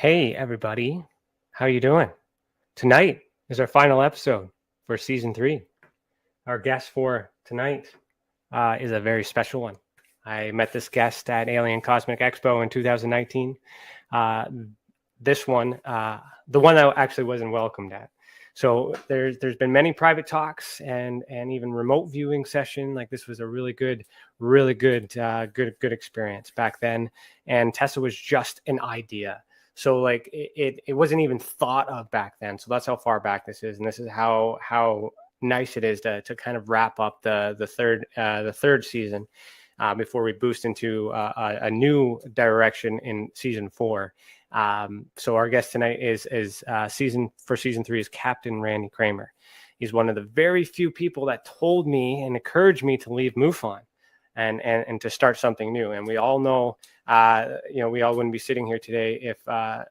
Hey everybody, how you doing? Tonight is our final episode for season 3. Our guest for tonight is a very special one. I met this guest at Alien Cosmic Expo in 2019. This one, the one I actually wasn't welcomed at. So there's been many private talks and even remote viewing session. Like this was a really good experience back then. And Tessa was just an idea. So like it wasn't even thought of back then. So that's how far back this is, and this is how nice it is to kind of wrap up the third season before we boost into a new direction in season 4. So our guest tonight is season 3 is Captain Cramer. He's one of the very few people that told me and encouraged me to leave MUFON and to start something new. And we all know, we all wouldn't be sitting here today if I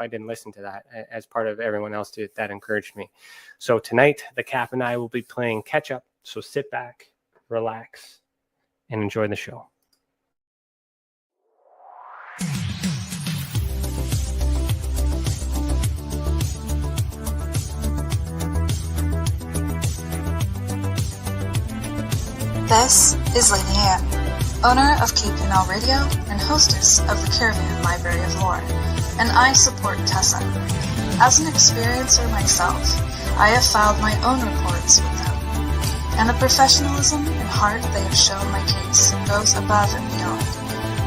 didn't listen to that as part of everyone else that encouraged me. So tonight, the Cap and I will be playing catch up. So sit back, relax, and enjoy the show. This is Lady Anne, owner of KPNL Radio and hostess of the Caravan Library of Lore, and I support Tessa. As an experiencer myself, I have filed my own reports with them, and the professionalism and heart they have shown my case goes above and beyond.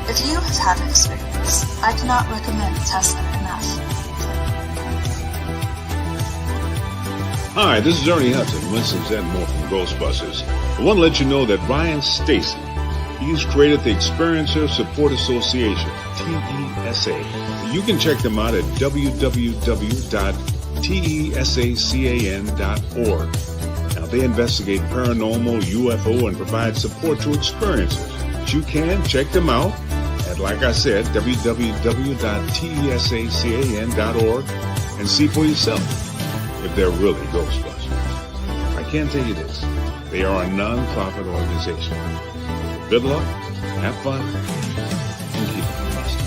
If you have had an experience, I cannot recommend Tessa enough. Hi, this is Ernie Hudson, Winston Zedmore from Ghostbusters. I want to let you know that Ryan Stacy, he's created the Experiencer Support Association, TESA. You can check them out at www.tesacan.org. Now, they investigate paranormal, UFO, and provide support to experiencers. But you can check them out at, like I said, www.tesacan.org and see for yourself if they're really Ghostbusters. I can tell you this, they are a non-profit organization. Good luck, have fun, and keep it trusted.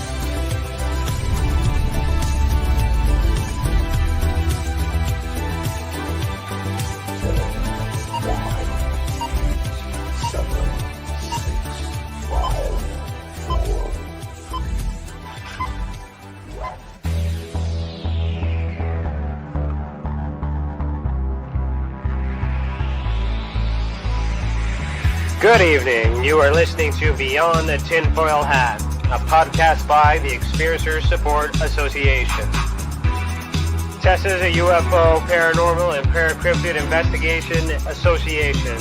Good evening. You are listening to Beyond the Tinfoil Hat, a podcast by the Experiencer Support Association. Tessa is a UFO, paranormal, and paracryptid investigation association.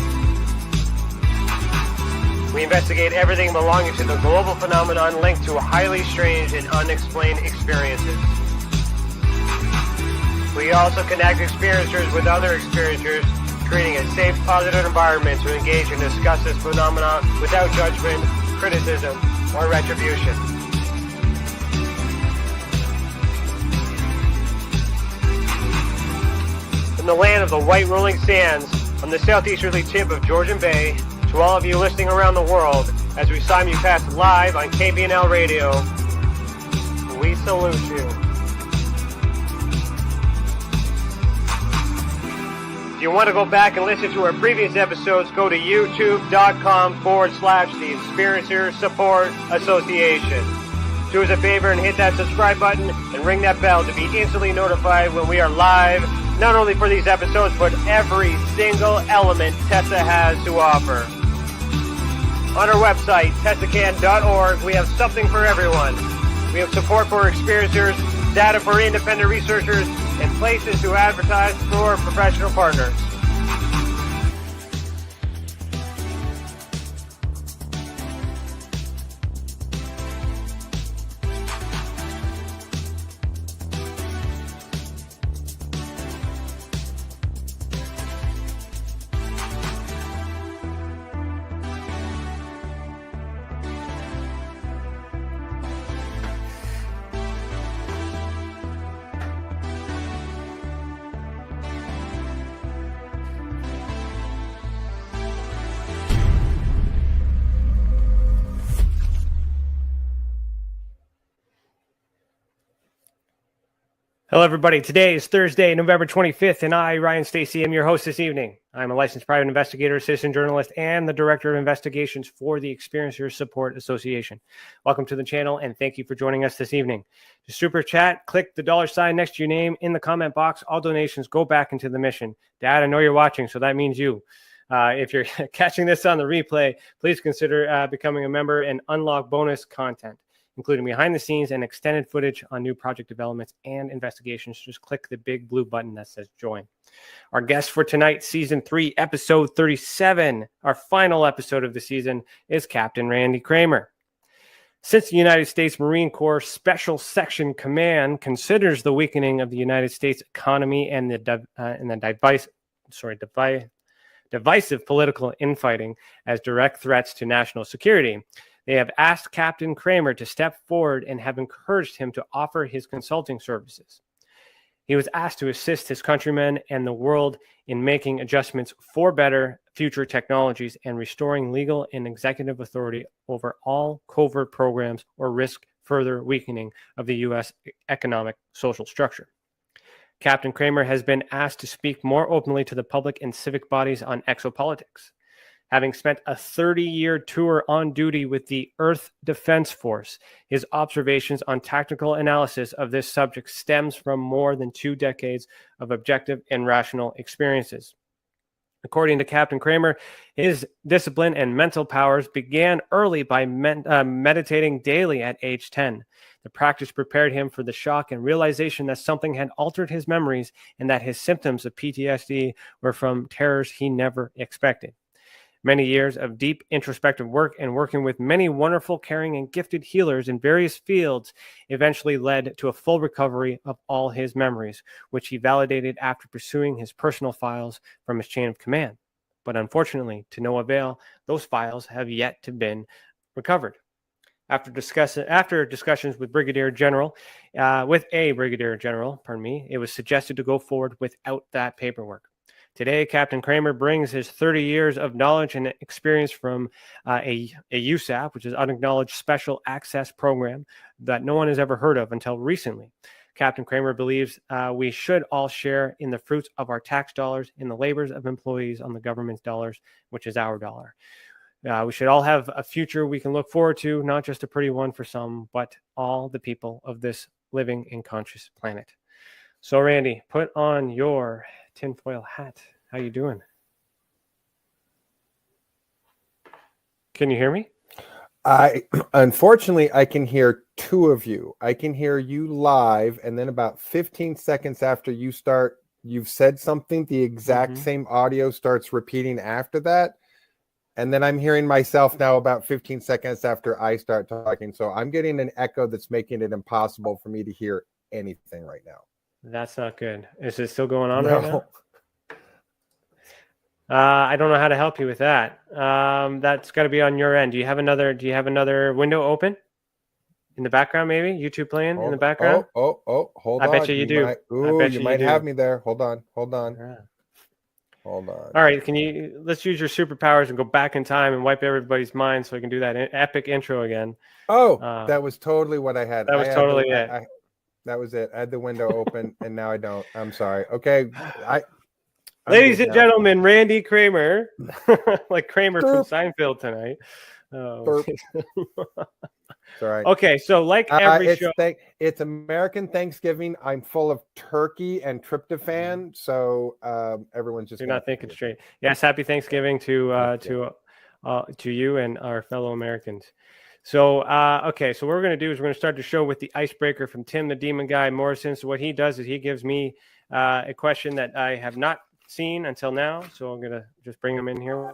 We investigate everything belonging to the global phenomenon linked to highly strange and unexplained experiences. We also connect experiencers with other experiencers, creating a safe, positive environment to engage and discuss this phenomenon without judgment, criticism, or retribution. From the land of the white rolling sands, on the southeasterly tip of Georgian Bay, to all of you listening around the world, as we simulcast live on KPNL Radio, we salute you. If you want to go back and listen to our previous episodes, go to youtube.com/the Experiencer Support Association. Do us a favor and hit that subscribe button and ring that bell to be instantly notified when we are live, not only for these episodes, but every single element Tessa has to offer. On our website, tessacan.org, we have something for everyone. We have support for experiencers, data for independent researchers, and places to advertise for professional partners. Hello, everybody. Today is Thursday, November 25th, and I, Ryan Stacy, am your host this evening. I'm a licensed private investigator, citizen journalist, and the director of investigations for the Experiencers Support Association. Welcome to the channel, and thank you for joining us this evening. To super chat, click the $ next to your name in the comment box. All donations go back into the mission. Dad, I know you're watching, so that means you. If you're catching this on the replay, please consider becoming a member and unlock bonus content, including behind the scenes and extended footage on new project developments and investigations. Just click the big blue button that says join. Our guest for tonight, season 3, episode 37, our final episode of the season, is Captain Randy Cramer. Since the United States Marine Corps Special Section Command considers the weakening of the United States economy and the divisive political infighting as direct threats to national security, they have asked Captain Cramer to step forward and have encouraged him to offer his consulting services. He was asked to assist his countrymen and the world in making adjustments for better future technologies and restoring legal and executive authority over all covert programs or risk further weakening of the U.S. economic social structure. Captain Cramer has been asked to speak more openly to the public and civic bodies on exopolitics. Having spent a 30-year tour on duty with the Earth Defense Force, his observations on tactical analysis of this subject stems from more than 2 decades of objective and rational experiences. According to Captain Cramer, his discipline and mental powers began early by meditating daily at age 10. The practice prepared him for the shock and realization that something had altered his memories and that his symptoms of PTSD were from terrors he never expected. Many years of deep introspective work and working with many wonderful, caring, and gifted healers in various fields eventually led to a full recovery of all his memories, which he validated after pursuing his personal files from his chain of command. But unfortunately, to no avail, those files have yet to been recovered. After discussions with a brigadier general, it was suggested to go forward without that paperwork. Today, Captain Cramer brings his 30 years of knowledge and experience from a USAP, which is Unacknowledged Special Access Program, that no one has ever heard of until recently. Captain Cramer believes we should all share in the fruits of our tax dollars, in the labors of employees on the government's dollars, which is our dollar. We should all have a future we can look forward to, not just a pretty one for some, but all the people of this living and conscious planet. So, Randy, put on your tinfoil hat. How you doing? Can you hear me? Unfortunately, I can hear 2 of you. I can hear you live, and then about 15 seconds after you start, you've said something, the exact same audio starts repeating after that. And then I'm hearing myself now about 15 seconds after I start talking. So I'm getting an echo that's making it impossible for me to hear anything right now. That's not good. Is it still going on right now? I don't know how to help you with that. That's got to be on your end. Do you have another window open in the background? Maybe YouTube playing in the background. Hold on. I bet you do. You might have me there. Hold on. Yeah. Hold on. All right. Let's use your superpowers and go back in time and wipe everybody's mind so we can do that epic intro again. That was totally what I had. That was totally it. That was it. I had the window open and now I don't. I'm sorry. Okay. Ladies and gentlemen, Randy Cramer, like Kramer from Seinfeld tonight. Oh. Sorry. Okay, so like every show, it's American Thanksgiving. I'm full of turkey and tryptophan, so everyone's just. You're not thinking straight. Yes, happy Thanksgiving to you and our fellow Americans. So, okay, so what we're going to do is we're going to start the show with the icebreaker from Tim the Demon Guy Morrison. So what he does is he gives me a question that I have not seen until now. So I'm going to just bring him in here.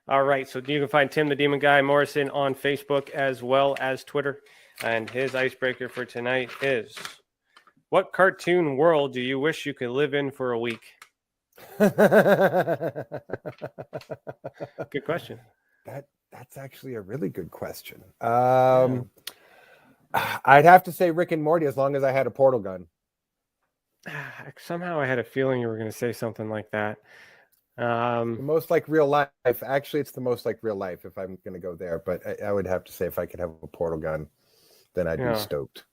All right, so you can find Tim the Demon Guy Morrison on Facebook as well as Twitter. And his icebreaker for tonight is, what cartoon world do you wish you could live in for a week? Good question. That's actually a really good question. I'd have to say Rick and Morty as long as I had a portal gun. Somehow I had a feeling you were going to say something like that. The most like real life. Actually, it's the most like real life if I'm going to go there. But I would have to say if I could have a portal gun, then I'd be stoked.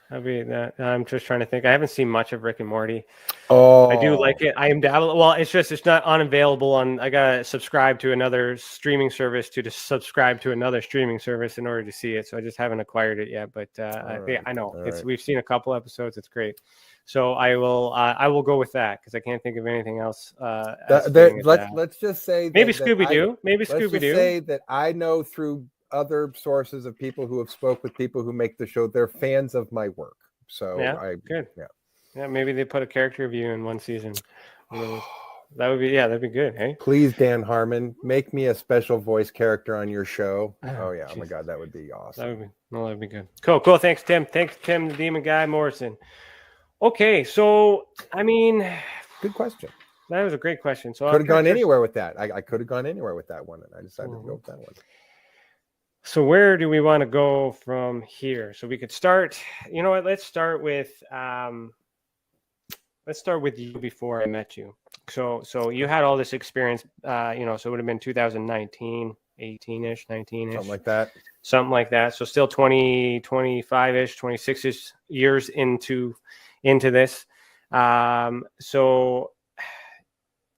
I'd be that. I'm just trying to think. I haven't seen much of Rick and Morty. Oh, I do like it. I am dabbling. Well, it's not unavailable on. I gotta subscribe to another streaming service to just subscribe to another streaming service in order to see it. So I just haven't acquired it yet. But I know we've seen a couple episodes. It's great. So I will go with that because I can't think of anything else. Let's just say maybe Scooby Doo. Maybe Scooby Doo. Say that I know through other sources of people who have spoke with people who make the show. They're fans of my work. So good. Yeah, maybe they put a character review in one season. That'd be good. Hey, please, Dan Harmon, make me a special voice character on your show. Oh my God, that would be awesome. That'd be good. Cool. Thanks, Tim. The Demon Guy Morrison. Okay, so I mean, good question. That was a great question. So could have gone anywhere with that. I could have gone anywhere with that one, and I decided to go with that one. So where do we want to go from here? So we could start. You know what? Let's start with you before I met you. So you had all this experience. So it would have been 2019, 18-ish, 19-ish, something like that. So still 20, 25-ish, 26-ish years into this. So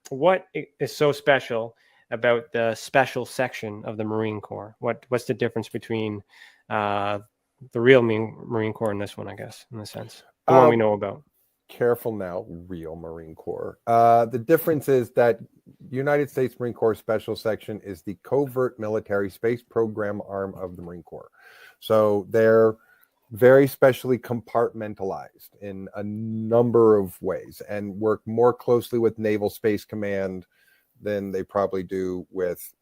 what is so special about the special section of the Marine Corps? What's the difference between the real Marine Corps and this one, I guess, in a sense, the one we know about? Careful now, real Marine Corps. The difference is that United States Marine Corps Special Section is the covert military space program arm of the Marine Corps. So they're very specially compartmentalized in a number of ways and work more closely with Naval Space Command than they probably do with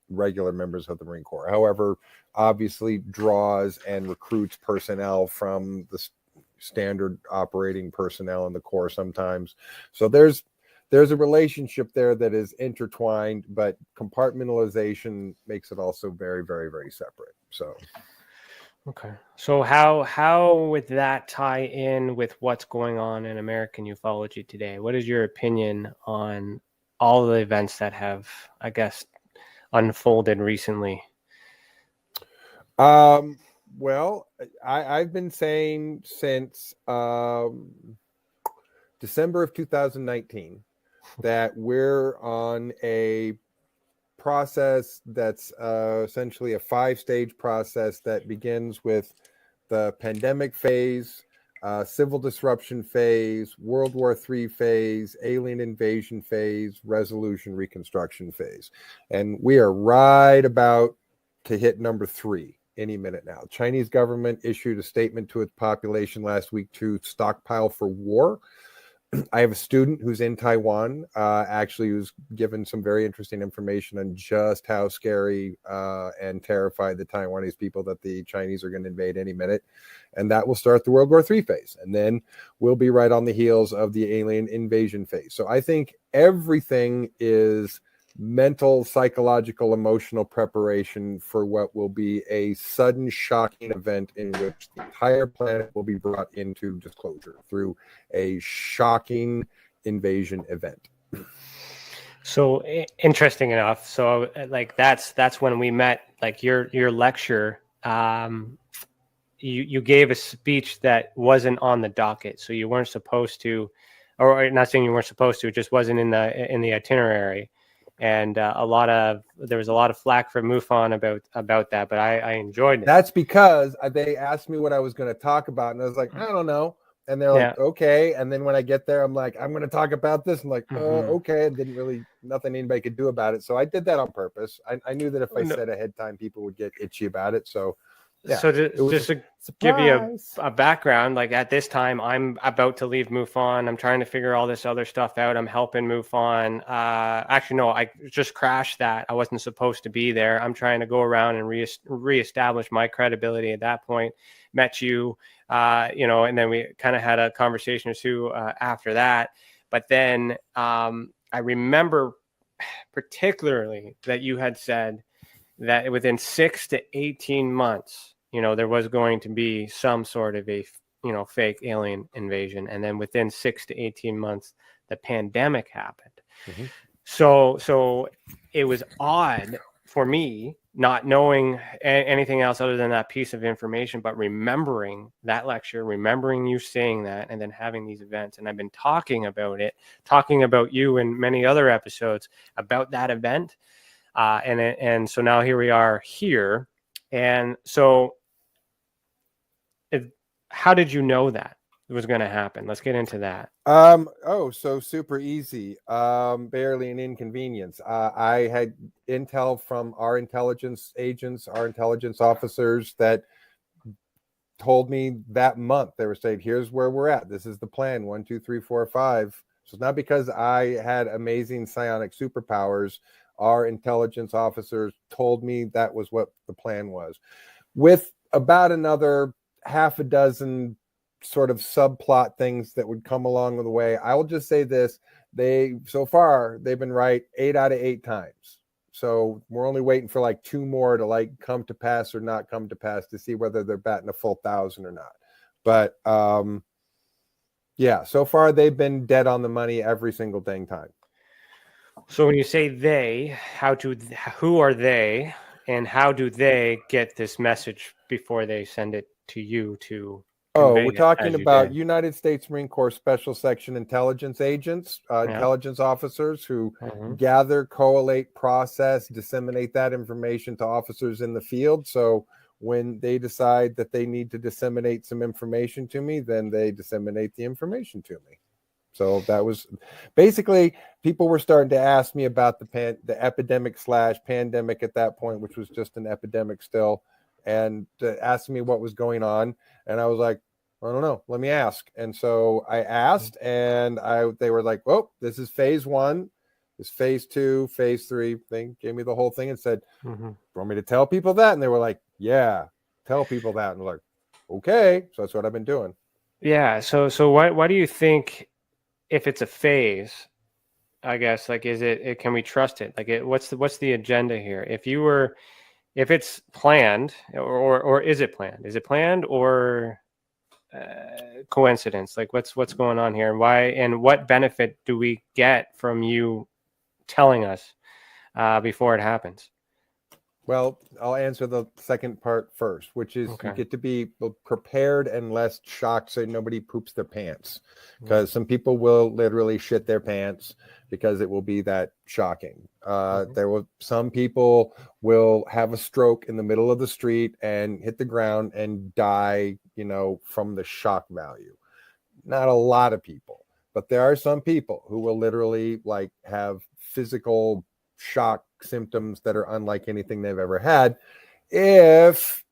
regular members of the Marine Corps. However, obviously draws and recruits personnel from the standard operating personnel in the Corps sometimes. So there's a relationship there that is intertwined, but compartmentalization makes it also very, very, very separate. So okay. So how would that tie in with what's going on in American ufology today? What is your opinion on all the events that have, I guess, unfolded recently? Well, I've been saying since December of 2019 that we're on a process that's essentially a 5-stage process that begins with the pandemic phase, civil disruption phase, World War III phase, alien invasion phase, resolution reconstruction phase. And we are right about to hit number 3 any minute now. Chinese government issued a statement to its population last week to stockpile for war. I have a student who's in Taiwan, actually, who's given some very interesting information on just how scary and terrified the Taiwanese people that the Chinese are going to invade any minute. And that will start the World War III phase. And then we'll be right on the heels of the alien invasion phase. So I think everything is mental, psychological, emotional preparation for what will be a sudden, shocking event in which the entire planet will be brought into disclosure through a shocking invasion event. So interesting enough. So like that's when we met. Like your lecture, you gave a speech that wasn't on the docket, so you weren't supposed to, or not saying you weren't supposed to, it just wasn't in the itinerary. And there was a lot of flack from MUFON about that, but I enjoyed it. That's because they asked me what I was going to talk about, and I was like, I don't know. And they're like, okay. And then when I get there, I'm like, I'm going to talk about this. I'm like, okay. And nothing anybody could do about it. So I did that on purpose. I knew that if I said ahead time, people would get itchy about it. So yeah. So just to give you a background, like at this time, I'm about to leave MUFON. I'm trying to figure all this other stuff out. I'm helping MUFON. Actually, no, I just crashed that. I wasn't supposed to be there. I'm trying to go around and reestablish my credibility at that point. Met you, and then we kind of had a conversation or two after that. But then I remember particularly that you had said that within 6 to 18 months, there was going to be some sort of a, fake alien invasion. And then within 6 to 18 months, the pandemic happened. Mm-hmm. So it was odd for me not knowing anything else other than that piece of information, but remembering that lecture, remembering you saying that, and then having these events. And I've been talking about you in many other episodes about that event. And so now here we are here. And so how did you know that it was going to happen? Let's get into that. So super easy. Barely an inconvenience. I had intel from our intelligence agents, our intelligence officers that told me that month. They were saying, here's where we're at. This is the plan. 1, 2, 3, 4, 5. So it's not because I had amazing psionic superpowers. Our intelligence officers told me that was what the plan was, with about another half a dozen sort of subplot things that would come along the way. I will just say this: so far they've been right 8 out of 8 times. So we're only waiting for like 2 more to like come to pass or not come to pass to see whether they're batting a full 1,000 or not. But yeah, so far they've been dead on the money every single dang time. So when you say they, who are they, and how do they get this message before they send it to you to convey? We're talking about did? United States Marine Corps Special Section intelligence agents, intelligence officers who gather, collate, process, disseminate that information to officers in the field. So when they decide that they need to disseminate some information to me, then they disseminate the information to me. So that was basically, people were starting to ask me about the epidemic/pandemic at that point, which was just an epidemic still, and asking me what was going on. And I was like, I don't know, let me ask. And so I asked, and they were like, well, this is phase 1, this phase 2, phase 3 thing. Gave me the whole thing and said, want me to tell people that? And they were like, yeah, tell people that. And I'm like, okay. So that's what I've been doing. Yeah. So why do you think, if it's a phase, I guess, like, can we trust it? Like, what's the agenda here? If it's planned, or is it planned? Is it planned or coincidence? Like, what's going on here, and why, and what benefit do we get from you telling us before it happens? Well, I'll answer the second part first, which is you get to be prepared and less shocked so nobody poops their pants, because some people will literally shit their pants because it will be that shocking. Some people will have a stroke in the middle of the street and hit the ground and die, from the shock value. Not a lot of people, but there are some people who will literally like have physical shock symptoms that are unlike anything they've ever had. If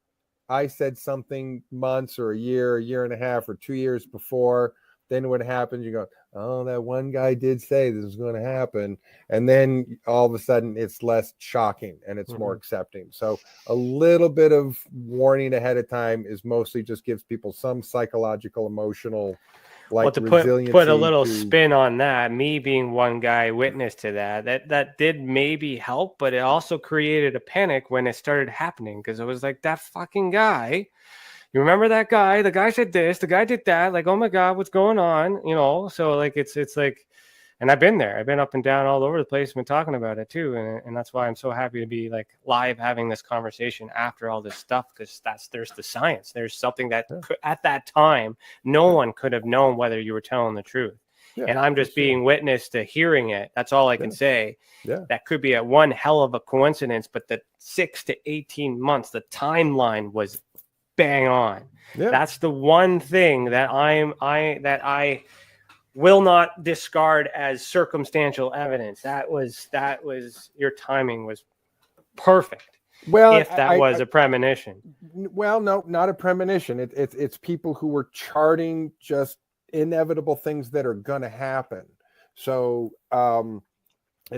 I said something months or a year and a half or 2 years before, then what happens, you go, oh, that one guy did say this is going to happen. And then all of a sudden it's less shocking and it's more accepting. So a little bit of warning ahead of time is mostly just gives people some psychological, emotional, like, to resiliency. Put a little spin on that, me being one guy witness to that did maybe help, but it also created a panic when it started happening, because it was like, that fucking guy, you remember that guy? The guy said this, the guy did that. Like, oh my God, what's going on? So like it's like, and I've been there. I've been up and down all over the place, been talking about it too. And that's why I'm so happy to be like live having this conversation after all this stuff, because there's the science. There's something that at that time, no one could have known whether you were telling the truth. Yeah, and I'm just being witness to hearing it. That's all I can say. Yeah. That could be one hell of a coincidence, but the 6 to 18 months, the timeline was bang on. Yeah. That's the one thing that I will not discard as circumstantial evidence. That was your timing was perfect. Well, if that was a premonition. Well, no, not a premonition. It's people who were charting just inevitable things that are going to happen. So, and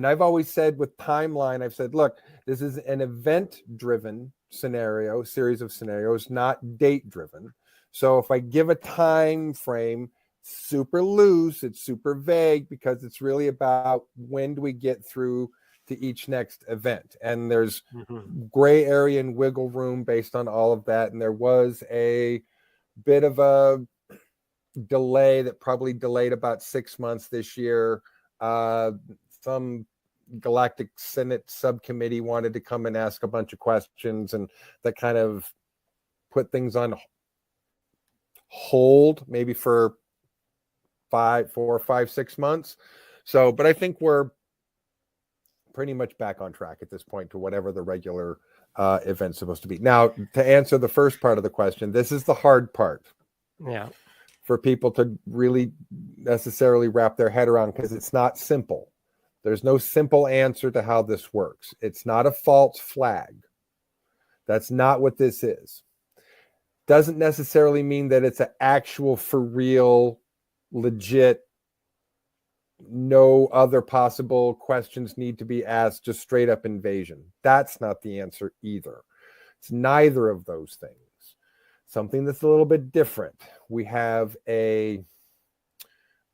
I've always said with timeline, I've said, look, this is an event-driven series of scenarios, not date-driven. So if I give a time frame, super loose, it's super vague, because it's really about when do we get through to each next event, and there's gray area and wiggle room based on all of that. And there was a bit of a delay that probably delayed about 6 months this year. Some Galactic Senate subcommittee wanted to come and ask a bunch of questions, and that kind of put things on hold maybe for 4 or 5, 6 months. So, but I think we're pretty much back on track at this point to whatever the regular event's supposed to be. Now, to answer the first part of the question, this is the hard part. Yeah. For people to really necessarily wrap their head around, because it's not simple. There's no simple answer to how this works. It's not a false flag. That's not what this is. Doesn't necessarily mean that it's an actual, for real, legit, no other possible questions need to be asked, just straight up invasion. That's not the answer either. It's neither of those things. Something that's a little bit different. We have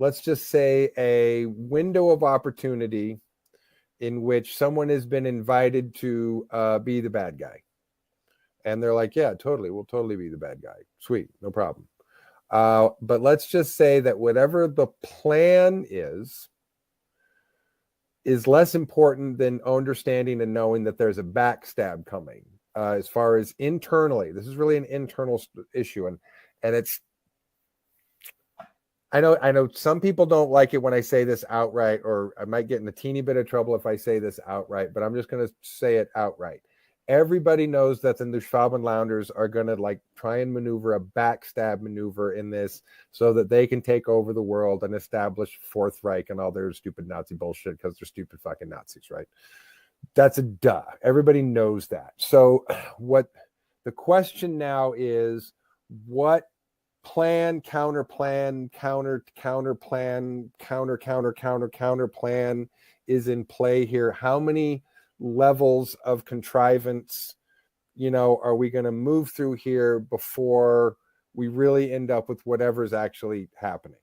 let's just say a window of opportunity in which someone has been invited to be the bad guy. And they're like, yeah, totally. We'll totally be the bad guy. Sweet. No problem. But let's just say that whatever the plan is less important than understanding and knowing that there's a backstab coming. As far as internally, this is really an internal issue. And it's, I know some people don't like it when I say this outright, or I might get in a teeny bit of trouble if I say this outright, but I'm just going to say it outright. Everybody knows that the Schwabenlanders are going to try and maneuver a backstab maneuver in this so that they can take over the world and establish Fourth Reich and all their stupid Nazi bullshit because they're stupid fucking Nazis, right? That's a duh. Everybody knows that. So what the question now is, what plan, counter plan, counter plan, counter plan is in play here? How many levels of contrivance, are we going to move through here before we really end up with whatever's actually happening?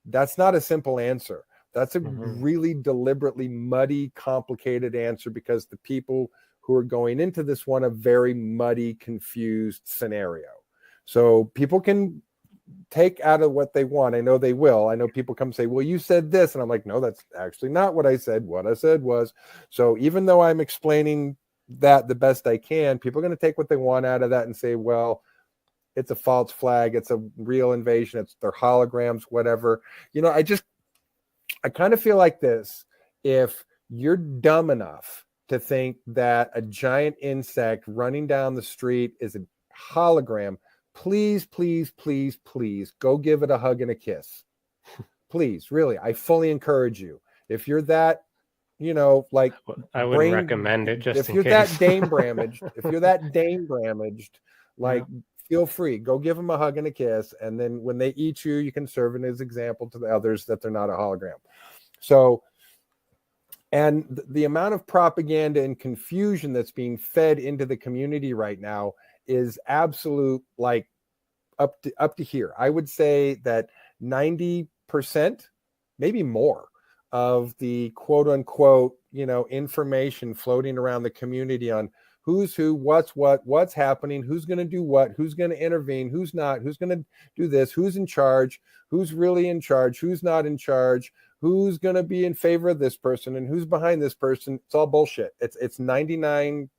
That's not a simple answer. That's a really deliberately muddy, complicated answer, because the people who are going into this want a very muddy, confused scenario. So people can take out of what they want. I know they will. I know people come say, well, you said this. And I'm like, no, that's actually not what I said. What I said was, so even though I'm explaining that the best I can, people are going to take what they want out of that and say, well, it's a false flag. It's a real invasion. It's their holograms, whatever. I kind of feel like this. If you're dumb enough to think that a giant insect running down the street is a hologram, please, please, please, please go give it a hug and a kiss. Please, really, I fully encourage you. If you're that, I wouldn't recommend it. Just if you're that Dame Bramaged, feel free, go give them a hug and a kiss, and then when they eat you, you can serve it as example to the others that they're not a hologram. So, and the amount of propaganda and confusion that's being fed into the community right now is absolute, up to here. I would say that 90%, maybe more, of the quote unquote, information floating around the community on who's who, what's happening, who's going to do what, who's going to intervene, who's not, who's going to do this, who's in charge, who's really in charge, who's not in charge, who's going to be in favor of this person and who's behind this person. It's all bullshit. It's 99,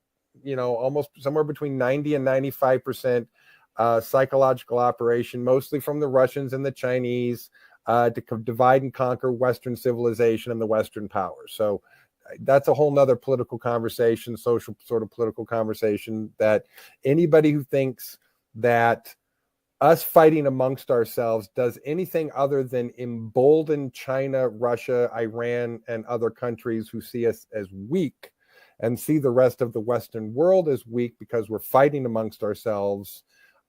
almost somewhere between 90 and 95% psychological operation, mostly from the Russians and the Chinese, to divide and conquer Western civilization and the Western powers. So that's a whole nother political conversation, social sort of political conversation, that anybody who thinks that us fighting amongst ourselves does anything other than embolden China, Russia, Iran, and other countries who see us as weak and see the rest of the Western world as weak because we're fighting amongst ourselves.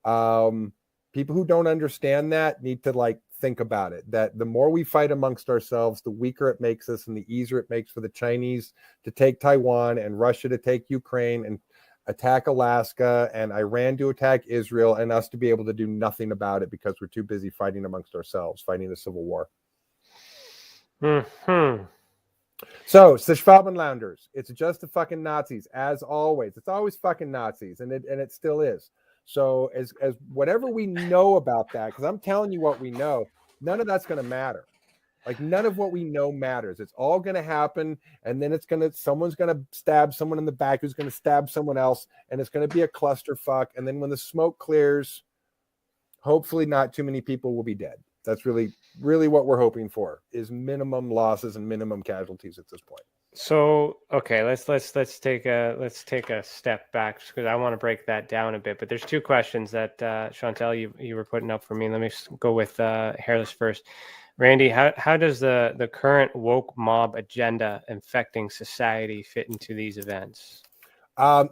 People who don't understand that need to think about it, that the more we fight amongst ourselves, the weaker it makes us and the easier it makes for the Chinese to take Taiwan and Russia to take Ukraine and attack Alaska and Iran to attack Israel, and us to be able to do nothing about it because we're too busy fighting amongst ourselves, fighting a civil war. So, it's the Schwabenlanders. It's just the fucking Nazis, as always. It's always fucking Nazis, and it still is. So, as whatever we know about that, because I'm telling you what we know, none of that's going to matter. Like none of what we know matters. It's all going to happen. And then someone's going to stab someone in the back who's going to stab someone else. And it's going to be a clusterfuck. And then when the smoke clears, hopefully not too many people will be dead. That's really, really what we're hoping for, is minimum losses and minimum casualties at this point. So, okay, let's take a step back because I want to break that down a bit. But there's two questions that Chantel you were putting up for me. Let me go with Hairless first. Randy, how does the current woke mob agenda infecting society fit into these events?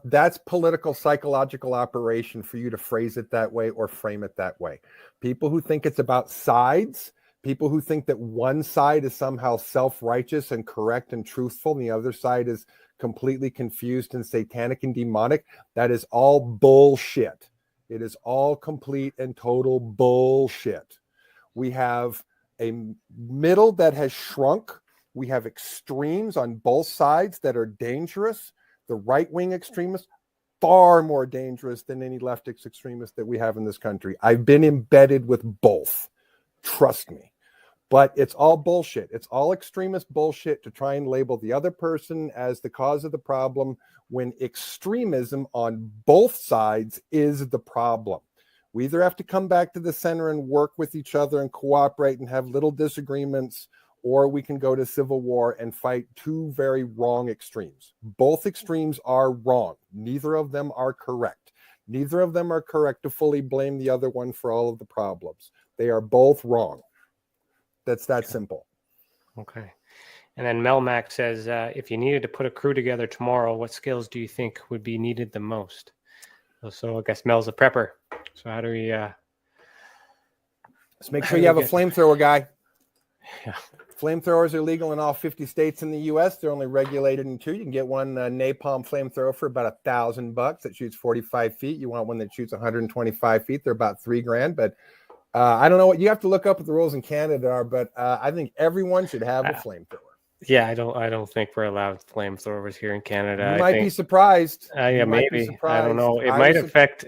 That's political psychological operation for you to phrase it that way or frame it that way. People who think it's about sides, people who think that one side is somehow self-righteous and correct and truthful, and the other side is completely confused and satanic and demonic, that is all bullshit. It is all complete and total bullshit. We have a middle that has shrunk. We have extremes on both sides that are dangerous. The right-wing extremists, far more dangerous than any leftist extremist that we have in this country. I've been embedded with both. Trust me. But it's all bullshit. It's all extremist bullshit to try and label the other person as the cause of the problem when extremism on both sides is the problem. We either have to come back to the center and work with each other and cooperate and have little disagreements, or we can go to civil war and fight two very wrong extremes. Both extremes are wrong. Neither of them are correct. Neither of them are correct to fully blame the other one for all of the problems. They are both wrong. That's that simple. Okay. And then Melmac says, if you needed to put a crew together tomorrow, what skills do you think would be needed the most? So I guess Mel's a prepper. So how do we... Just make sure you have a flamethrower guy. Yeah. Flamethrowers are legal in all 50 states in the U.S. They're only regulated in 2. You can get one napalm flamethrower for about $1,000 that shoots 45 feet. You want one that shoots 125 feet. They're about $3,000. But I don't know what you have to look up what the rules in Canada are, but I think everyone should have a flamethrower. Yeah, I don't think we're allowed flamethrowers here in Canada. You might be surprised. Yeah, maybe. I don't know. It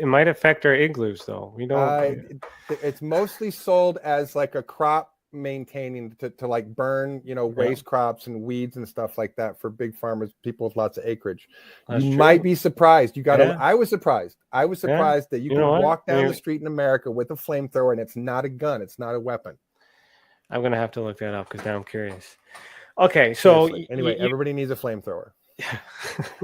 might affect our igloos though. We don't. It's mostly sold as like a crop maintaining to like burn, waste crops and weeds and stuff like that for big farmers, people with lots of acreage. That's you true. Might be surprised. You got to. Yeah. I was surprised that you can walk down the street in America with a flamethrower and it's not a gun. It's not a weapon. I'm gonna have to look that up because now I'm curious. Okay, so anyway, everybody needs a flamethrower.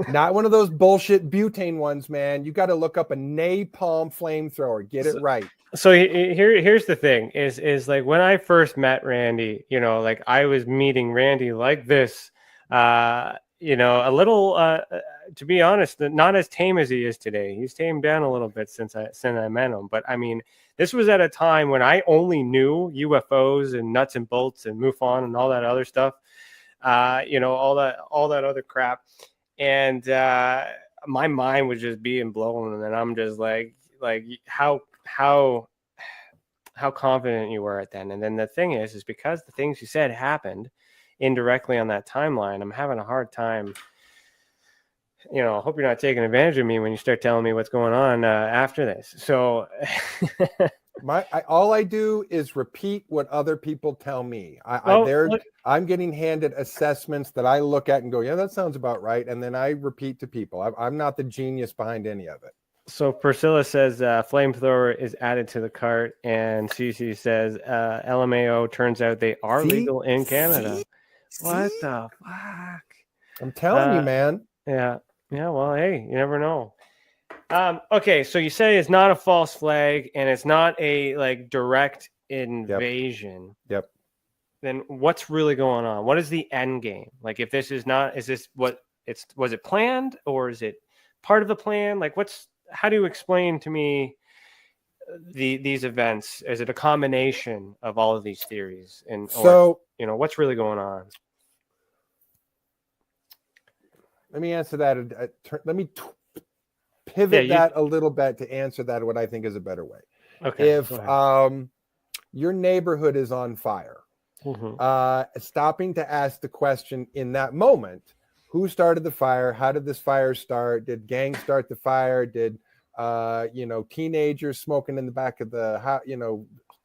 Not one of those bullshit butane ones, man. You got to look up a napalm flamethrower. Get it right. So here's the thing: is like when I first met Randy, like I was meeting Randy like this, a little, to be honest, not as tame as he is today. He's tamed down a little bit since I met him. But I mean, this was at a time when I only knew UFOs and nuts and bolts and MUFON and all that other stuff. All that other crap, and my mind was just being blown, and I'm just like how confident you were at then. And then the thing is because the things you said happened indirectly on that timeline, I'm having a hard time. I hope you're not taking advantage of me when you start telling me what's going on after this. So all I do is repeat what other people tell me. I'm getting handed assessments that I look at and go, yeah, that sounds about right. And then I repeat to people. I'm not the genius behind any of it. So Priscilla says flamethrower is added to the cart. And Cece says LMAO, turns out they are legal in Canada. What the fuck? I'm telling you, man. Yeah. Yeah, well, hey, you never know. Okay, so you say it's not a false flag and it's not a direct invasion. Yep. Then what's really going on? What is the end game? Like, if this is not, is this what it's, was it planned or is it part of the plan? Like, how do you explain to me these events? Is it a combination of all of these theories? And what's really going on? Let me answer that. Let me pivot that a little bit to answer that what I think is a better way. Okay. If your neighborhood is on fire, stopping to ask the question in that moment, who started the fire? How did this fire start? Did gangs start the fire? Did teenagers smoking in the back of the house,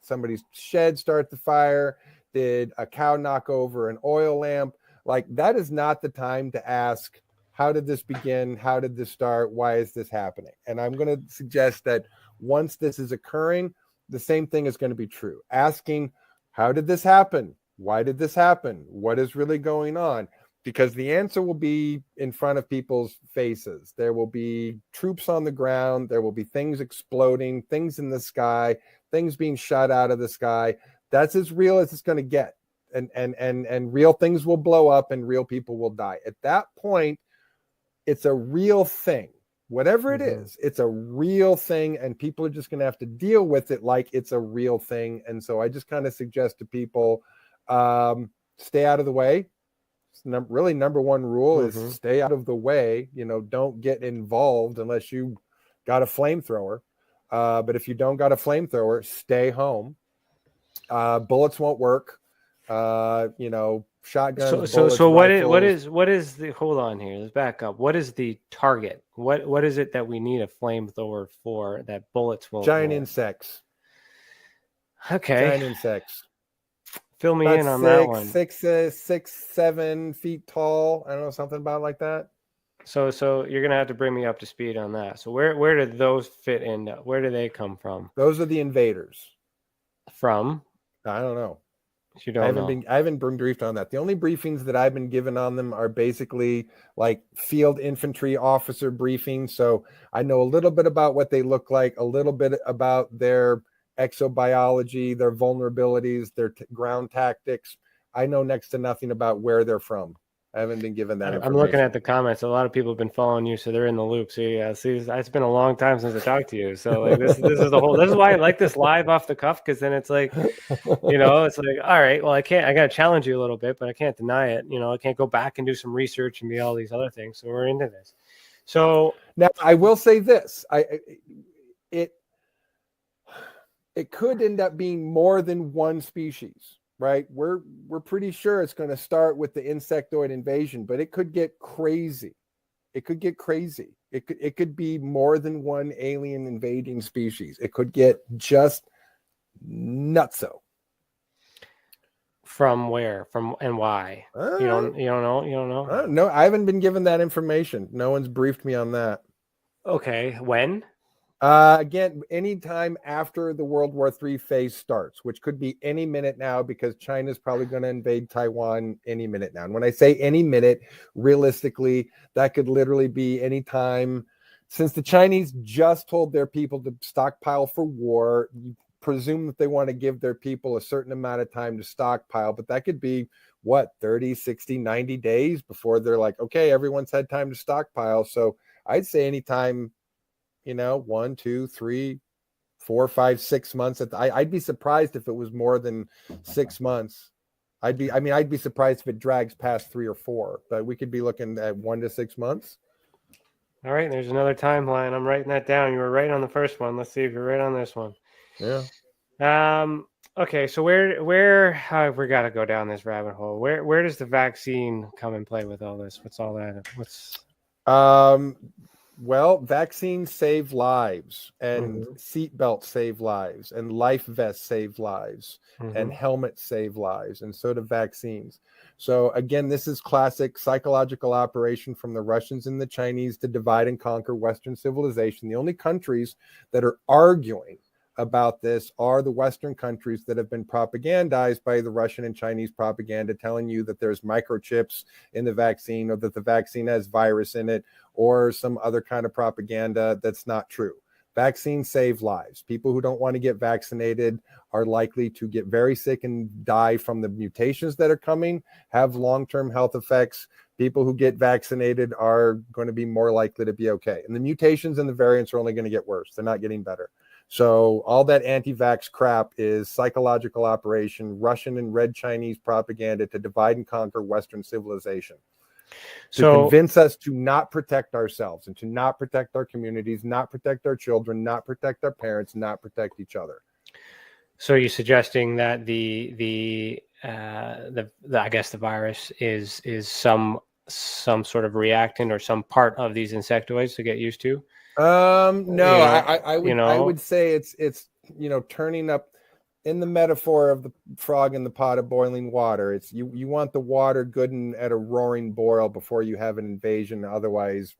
somebody's shed start the fire? Did a cow knock over an oil lamp? Like, that is not the time to ask, how did this begin? How did this start? Why is this happening? And I'm going to suggest that once this is occurring, the same thing is going to be true. Asking, how did this happen? Why did this happen? What is really going on? Because the answer will be in front of people's faces. There will be troops on the ground. There will be things exploding, things in the sky, things being shot out of the sky. That's as real as it's going to get. And real things will blow up and real people will die. At that point, it's a real thing. Whatever it is, it's a real thing, and people are just going to have to deal with it like it's a real thing. And so I just kind of suggest to people, stay out of the way. Really, number one rule is stay out of the way. Don't get involved unless you got a flamethrower. But if you don't got a flamethrower, stay home. Bullets won't work. Shotguns. So what is the, hold on here, let's back up. What is the target? What is it that we need a flamethrower for that bullets won't giant work? Insects. Okay. Giant insects. Fill me in on that one. 6-7 feet tall. I don't know, something about like that. So you're gonna have to bring me up to speed on that. So where do those fit in? Where do they come from? Those are the invaders. From? I don't know. You don't know. I haven't been briefed on that. The only briefings that I've been given on them are basically like field infantry officer briefings. So I know a little bit about what they look like, a little bit about their exobiology, their vulnerabilities, their ground tactics. I know next to nothing about where they're from. I haven't been given that information. I'm looking at the comments. A lot of people have been following you, so they're in the loop. So yeah, see, it's been a long time since I talked to you. So like this is the whole. This is why I like this live off the cuff, because then it's like, it's like, all right, well, I got to challenge you a little bit, but I can't deny it. I can't go back and do some research and be all these other things. So we're into this. So now I will say this: it could end up being more than one species. Right, we're pretty sure it's going to start with the insectoid invasion, but it could get crazy. It could be more than one alien invading species. It could get just nutso. From where? From and why? You don't know. No, I haven't been given that information. No one's briefed me on that. Okay, when? Again, anytime after the World War III phase starts, which could be any minute now, because China's probably going to invade Taiwan any minute now. And when I say any minute, realistically, that could literally be any time. Since the Chinese just told their people to stockpile for war, you presume that they want to give their people a certain amount of time to stockpile, but that could be 30, 60, 90 days before they're like, okay, everyone's had time to stockpile. So I'd say anytime, 1, 2, 3, 4, 5, 6 months. I'd be surprised if it was more than 6 months. I'd be surprised if it drags past 3 or 4, but we could be looking at 1 to 6 months. All right, there's another timeline. I'm writing that down. You were right on the first one. Let's see if you're right on this one. Yeah. Okay, so where we got to go down this rabbit hole. Where does the vaccine come and play with all this? What's all that? Well, vaccines save lives, and seatbelts save lives, and life vests save lives, and helmets save lives, and so do vaccines. So again, this is classic psychological operation from the Russians and the Chinese to divide and conquer Western civilization. The only countries that are arguing about this are the Western countries that have been propagandized by the Russian and Chinese propaganda, telling you that there's microchips in the vaccine, or that the vaccine has virus in it, or some other kind of propaganda that's not true. Vaccines save lives. People who don't want to get vaccinated are likely to get very sick and die from the mutations that are coming, have long-term health effects. People who get vaccinated are going to be more likely to be okay. And the mutations and the variants are only going to get worse. They're not getting better. So all that anti-vax crap is psychological operation, Russian and Red Chinese propaganda to divide and conquer Western civilization. To convince us to not protect ourselves and to not protect our communities, not protect our children, not protect our parents, not protect each other. So you're suggesting that the I guess the virus is some sort of reactant or some part of these insectoids to get used to? No, I would say it's turning up in the metaphor of the frog in the pot of boiling water, it's you want the water good and at a roaring boil before you have an invasion. Otherwise,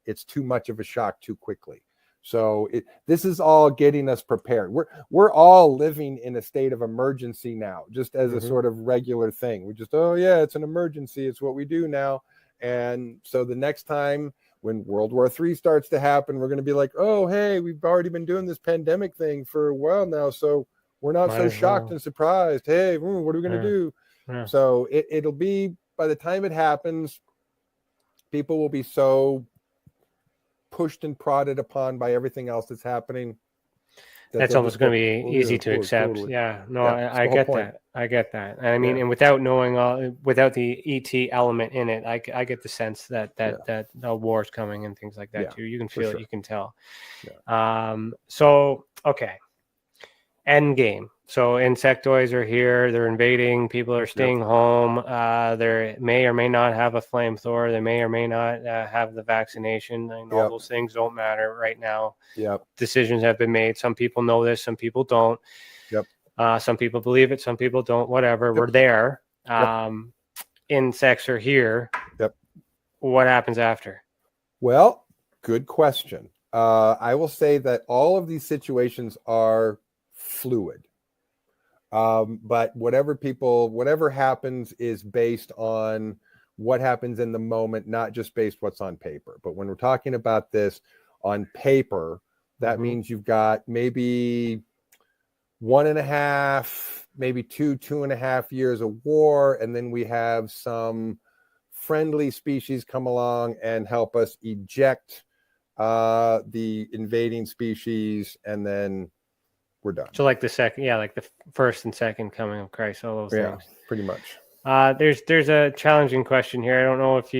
it's too much of a shock too quickly. So this is all getting us prepared. We're all living in a state of emergency now, just as a sort of regular thing. We just, oh yeah, it's an emergency. It's what we do now. And so the next time when World War III starts to happen, we're going to be like, oh, hey, we've already been doing this pandemic thing for a while now. So we're not so shocked and surprised. Hey, what are we going to do? Yeah. So it'll be, by the time it happens, people will be so pushed and prodded upon by everything else that's happening. That's almost going to be easy to accept. Totally. Yeah, no, yeah, I get that. I get that. And I mean, and without knowing without the ET element in it, I get the sense that the war's coming and things like that too. You can feel it. You can tell. Yeah. So, okay. End game. So insectoids are here. They're invading. People are staying home. They may or may not have a flamethrower. They may or may not have the vaccination. I know those things don't matter right now. Yep. Decisions have been made. Some people know this. Some people don't. Yep. Some people believe it. Some people don't. Whatever. Yep. We're there. Insects are here. Yep. What happens after? Well, good question. I will say that all of these situations are fluid. But whatever happens is based on what happens in the moment, not just based what's on paper. But when we're talking about this on paper, that means you've got maybe 1.5, maybe 2.5 years of war. And then we have some friendly species come along and help us eject the invading species. And then we're done. So like the second, like the first and second coming of Christ, all those things. Pretty much. There's a challenging question here. I don't know if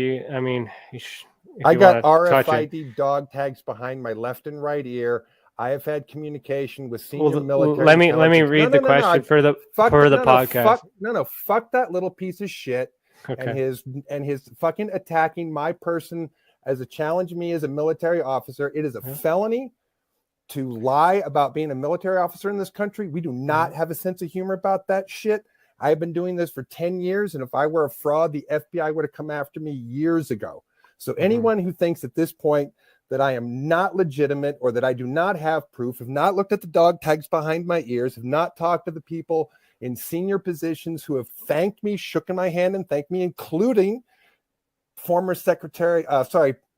I got RFID dog tags behind my left and right ear. I have had communication with senior military. Let me read the question for the podcast. Fuck that little piece of shit. Okay. And his fucking attacking my person as a challenge me as a military officer. It is a felony to lie about being a military officer in this country. We do not have a sense of humor about that shit. I've been doing this for 10 years, and if I were a fraud, the FBI would have come after me years ago. So anyone who thinks at this point that I am not legitimate or that I do not have proof, have not looked at the dog tags behind my ears, have not talked to the people in senior positions who have thanked me, shooken my hand and thanked me, including former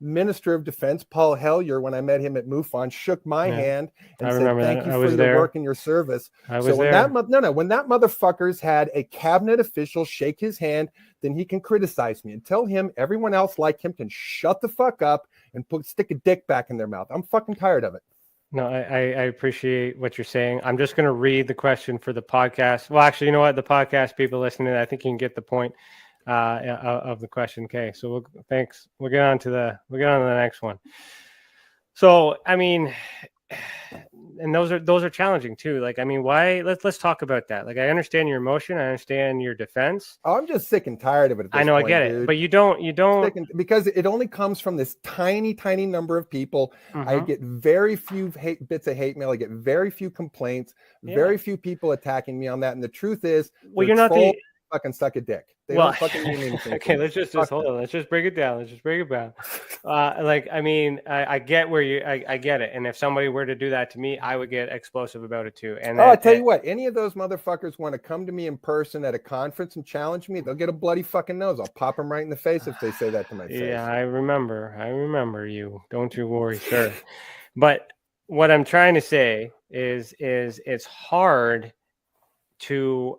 Minister of Defense Paul Hellyer, when I met him at MUFON, shook my hand and said, "Thank you for your work and your service." When that motherfucker's had a cabinet official shake his hand, then he can criticize me and tell him everyone else like him can shut the fuck up and stick a dick back in their mouth. I'm fucking tired of it. No, I appreciate what you're saying. I'm just going to read the question for the podcast. Well, actually, you know what? The podcast people listening, I think you can get the point of the question. Okay, so thanks. We'll get on to the next one. So, I mean, and those are challenging too. Like, I mean, why? Let's talk about that. Like, I understand your emotion. I understand your defense. Oh, I'm just sick and tired of it. I know, I get it, but you don't because it only comes from this tiny number of people. I get very few bits of hate mail. I get very few complaints. Very few people attacking me on that. And the truth is, well, you're not the fucking suck a dick. They don't fucking mean anything. Okay, let's just hold on. Let's just break it down. Like, I mean, I get where I get it. And if somebody were to do that to me, I would get explosive about it too. And I'll tell you what, any of those motherfuckers want to come to me in person at a conference and challenge me, they'll get a bloody fucking nose. I'll pop them right in the face if they say that to my face. Yeah, I remember you. Don't you worry, sir. But what I'm trying to say is it's hard to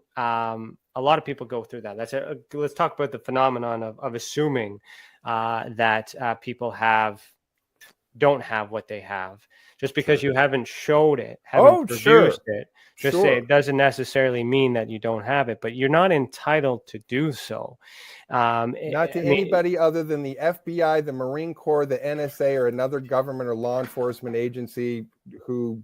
a lot of people go through that. Let's talk about the phenomenon of assuming that people don't have what they have. Just because you haven't showed it, haven't produced it, say it doesn't necessarily mean that you don't have it, but you're not entitled to do so. Not to anybody other than the FBI, the Marine Corps, the NSA, or another government or law enforcement agency who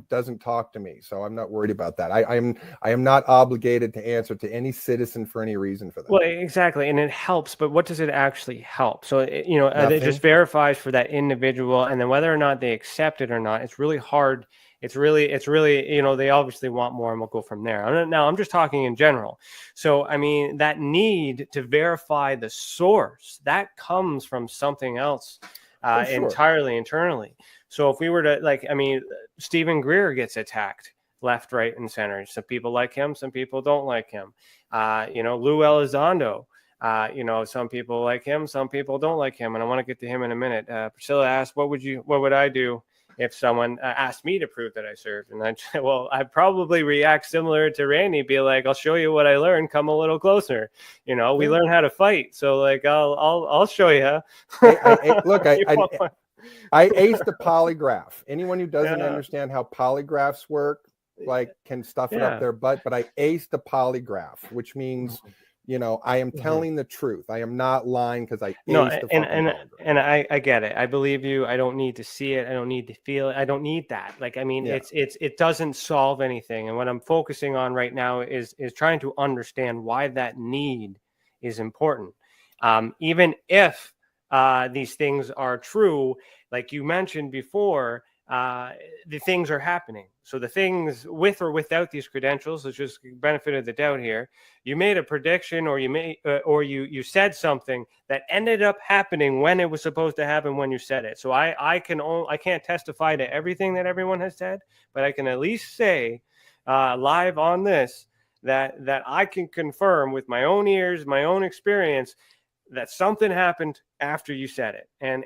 doesn't talk to me. So I'm not worried about that. I am not obligated to answer to any citizen for any reason for that. Well, exactly. And it helps, but what does it actually help? So, it just verifies for that individual, and then whether or not they accept it or not, it's really hard. It's really, you know, they obviously want more, and we'll go from there. Now, I'm just talking in general. So, I mean, that need to verify the source, that comes from something else entirely internally. So if we were to, like, I mean, Stephen Greer gets attacked left, right, and center. Some people like him, some people don't like him. You know, Lou Elizondo, you know, some people like him, some people don't like him, and I want to get to him in a minute. Priscilla asked, what would I do if someone asked me to prove that I served? And I'd probably react similar to Randy, be like, I'll show you what I learned, come a little closer. You know, we learn how to fight, so like I'll show you. Look, I aced the polygraph. Anyone who doesn't understand how polygraphs work, like, can stuff it up their butt, but I aced the polygraph, which means, you know, I am telling the truth. I am not lying because I aced the polygraph. And I get it. I believe you. I don't need to see it. I don't need to feel it. I don't need that. Like, I mean, it doesn't solve anything. And what I'm focusing on right now is trying to understand why that need is important. Even if these things are true, like you mentioned before, the things are happening. So the things with or without these credentials, let's just benefit of the doubt here. You made a prediction, or you said something that ended up happening when it was supposed to happen when you said it. So I can't testify to everything that everyone has said, but I can at least say live on this that I can confirm with my own ears, my own experience, that something happened after you said it. And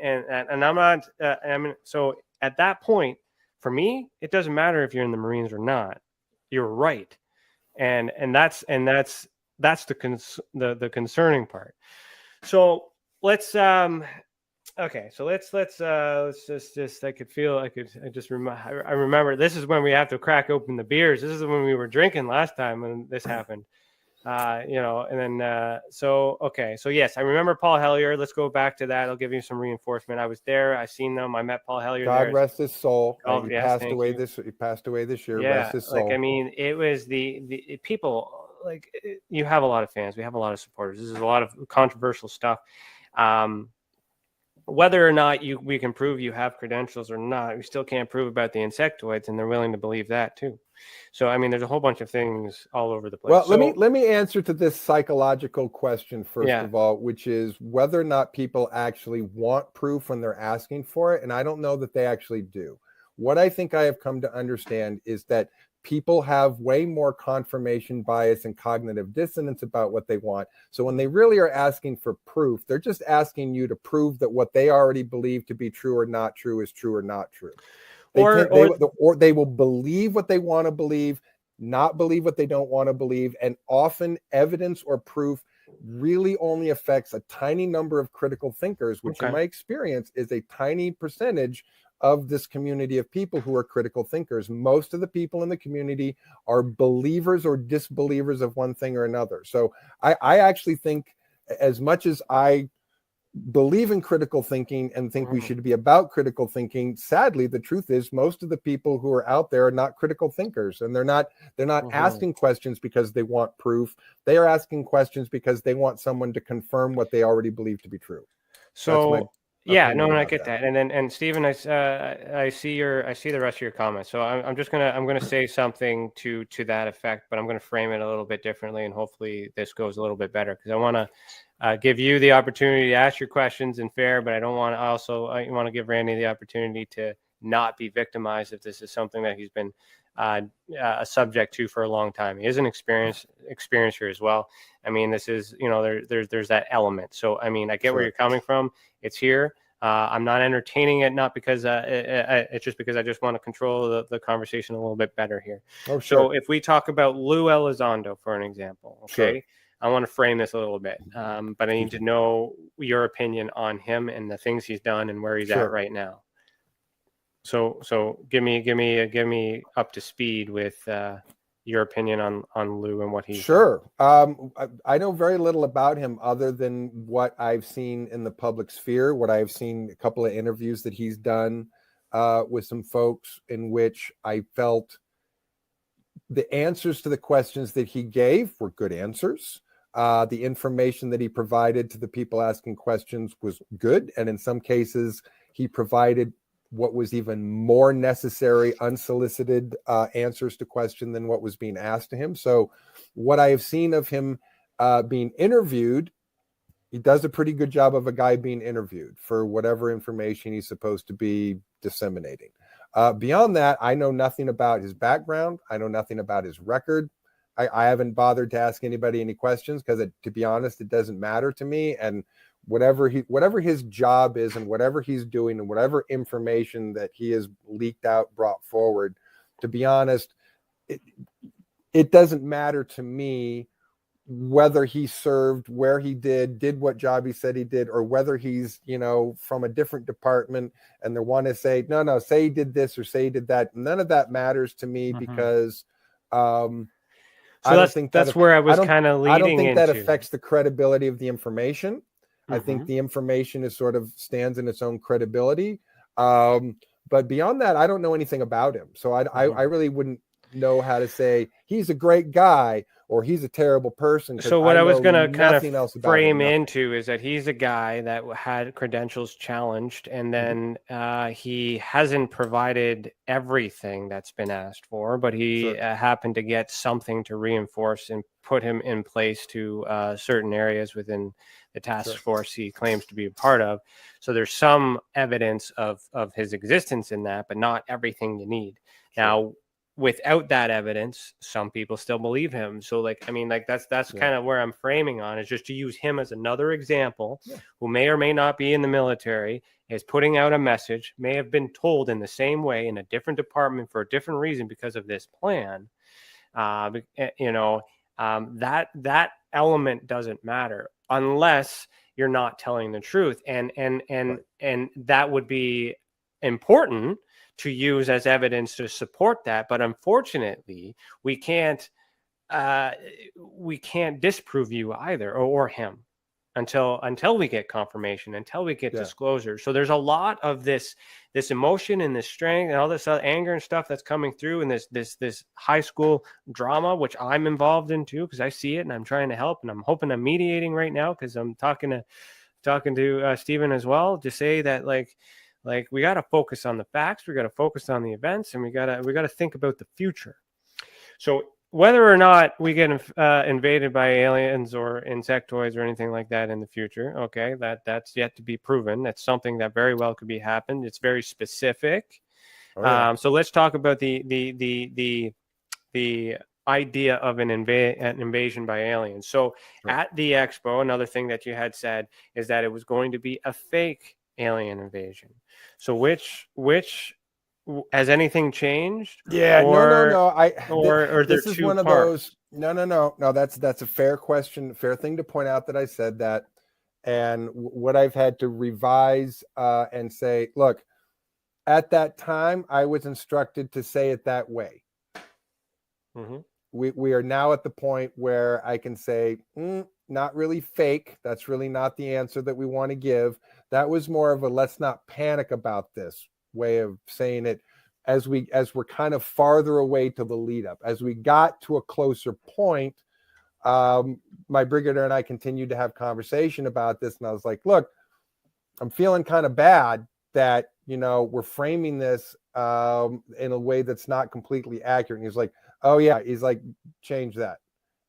I'm not. I mean, so at that point, for me, it doesn't matter if you're in the Marines or not. You're right, and that's the concerning part. So let's okay. So let's just I remember this is when we have to crack open the beers. This is when we were drinking last time when this happened. You know, and then so yes, I remember Paul Hellyer. Let's go back to that. I'll give you some reinforcement. I was there. I seen them. I met Paul Hellyer. God rest his soul. Oh, he passed away this year. Yeah, rest his soul. like, I mean, it was the people, like, you have a lot of fans. We have a lot of supporters. This is a lot of controversial stuff. Whether or not we can prove you have credentials or not, we still can't prove about the insectoids, and they're willing to believe that too. So, I mean, there's a whole bunch of things all over the place. Well, let me answer to this psychological question first of all, which is whether or not people actually want proof when they're asking for it. And I don't know that they actually do. What I think I have come to understand is that people have way more confirmation bias and cognitive dissonance about what they want. So when they really are asking for proof, they're just asking you to prove that what they already believe to be true or not true is true or not true. Or they will believe what they want to believe, not believe what they don't want to believe. And often evidence or proof really only affects a tiny number of critical thinkers, which in my experience is a tiny percentage of this community of people who are critical thinkers. Most of the people in the community are believers or disbelievers of one thing or another. So I actually think, as much as I believe in critical thinking and think we should be about critical thinking, sadly, the truth is most of the people who are out there are not critical thinkers, and they're not asking questions because they want proof. They are asking questions because they want someone to confirm what they already believe to be true. So I get that. And Stephen, I see the rest of your comments. So I'm gonna say something to that effect, but I'm gonna frame it a little bit differently, and hopefully this goes a little bit better, because I want to give you the opportunity to ask your questions and fair, but I don't want to I want to give Randy the opportunity to not be victimized if this is something that he's been a subject to for a long time. He is an experiencer as well. I mean, this is, you know, there's that element. So, I mean, I get where you're coming from. It's here. I'm not entertaining it, not because it's just because I just want to control the conversation a little bit better here. Oh, sure. So if we talk about Lou Elizondo, for an example, okay, sure. I want to frame this a little bit, but I need to know your opinion on him and the things he's done and where he's at right now. So give me up to speed with your opinion on Lou and what he's sure. I know very little about him other than what I've seen in the public sphere, what I've seen a couple of interviews that he's done with some folks in which I felt the answers to the questions that he gave were good answers. The information that he provided to the people asking questions was good, and in some cases he provided what was even more necessary, unsolicited answers to question than what was being asked to him. So what I have seen of him being interviewed, he does a pretty good job of a guy being interviewed for whatever information he's supposed to be disseminating. Beyond that, I know nothing about his background. I know nothing about his record. I haven't bothered to ask anybody any questions because, to be honest, it doesn't matter to me. And whatever his job is and whatever he's doing and whatever information that he has leaked out, brought forward, to be honest, it doesn't matter to me whether he served, where he did what job he said he did, or whether he's, from a different department and they want to say, no, say he did this or say he did that. None of that matters to me because so that's where I was kind of leading. I don't think into. that affects the credibility of the information. I think the information is sort of stands in its own credibility. But beyond that, I don't know anything about him. So I really wouldn't know how to say he's a great guy or he's a terrible person. So what I was going to kind of frame into is that he's a guy that had credentials challenged, and then he hasn't provided everything that's been asked for, but he happened to get something to reinforce and put him in place to certain areas within the task force he claims to be a part of. So there's some evidence of his existence in that, but not everything you need. Now, without that evidence, some people still believe him. So that's kind of where I'm framing on, is just to use him as another example who may or may not be in the military, is putting out a message, may have been told in the same way in a different department for a different reason because of this plan. That element doesn't matter unless you're not telling the truth. And that would be important to use as evidence to support that, but unfortunately, we can't disprove you either or him until we get confirmation, until we get disclosure. So there's a lot of this emotion and this strength and all this anger and stuff that's coming through in this high school drama, which I'm involved in too, because I see it and I'm trying to help, and I'm hoping I'm mediating right now because I'm talking to Stephen as well, to say that like we got to focus on the facts, we got to focus on the events, and we got to think about the future. So whether or not we get invaded by aliens or insectoids or anything like that in the future, okay, that's yet to be proven. That's something that very well could be happened. It's very specific. So let's talk about the idea of an invasion by aliens. So at the expo, another thing that you had said is that it was going to be a fake alien invasion. So which has anything changed? Yeah, no. This is one of those. No. That's a fair question, fair thing to point out that I said that, and what I've had to revise and say. Look, at that time, I was instructed to say it that way. We are now at the point where I can say, not really fake. That's really not the answer that we want to give. That was more of a let's not panic about this way of saying it as we're kind of farther away to the lead up. As we got to a closer point, my brigadier and I continued to have conversation about this, and I was like, look, I'm feeling kind of bad that we're framing this in a way that's not completely accurate. And he's like, oh yeah, he's like, change that.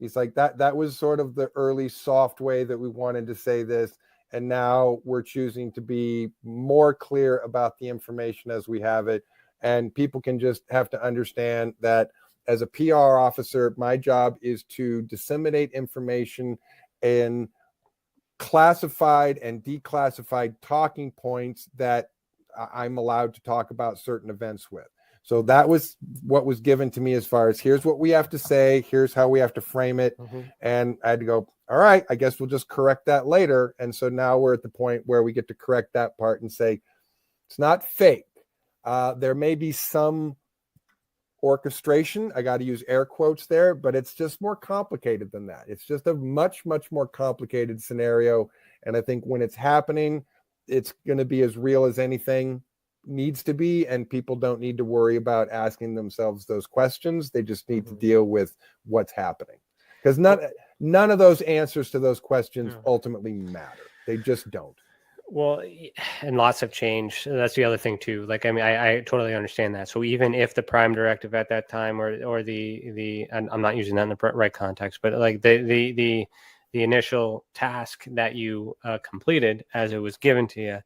He's like, that was sort of the early soft way that we wanted to say this. And now we're choosing to be more clear about the information as we have it. And people can just have to understand that as a PR officer, my job is to disseminate information in classified and declassified talking points that I'm allowed to talk about certain events with. So that was what was given to me as far as here's what we have to say, here's how we have to frame it. And I had to go, all right, I guess we'll just correct that later. And so now we're at the point where we get to correct that part and say, it's not fake. There may be some orchestration. I got to use air quotes there, but it's just more complicated than that. It's just a much, much more complicated scenario. And I think when it's happening, it's going to be as real as anything needs to be, and people don't need to worry about asking themselves those questions. They just need to deal with what's happening, because none of those answers to those questions ultimately matter. They just don't. Well, and lots have changed. That's the other thing too. Like, I mean, I totally understand that. So even if the prime directive at that time, or the, and I'm not using that in the right context, but like the initial task that you completed as it was given to you,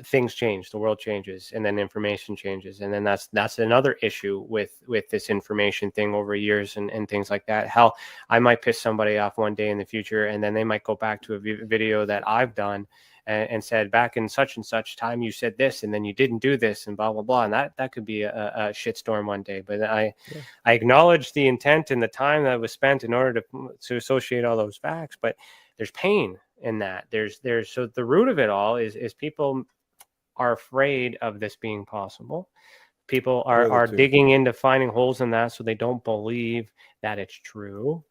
things change, the world changes, and then information changes, and then that's another issue with this information thing over years and things like that. Hell, I might piss somebody off one day in the future, and then they might go back to a video that I've done and said, back in such and such time you said this, and then you didn't do this, and blah blah blah, and that could be a shitstorm one day. But I acknowledge the intent and the time that was spent in order to associate all those facts, but there's pain in that. There's so the root of it all is people are afraid of this being possible. People are digging into finding holes in that, so they don't believe that it's true.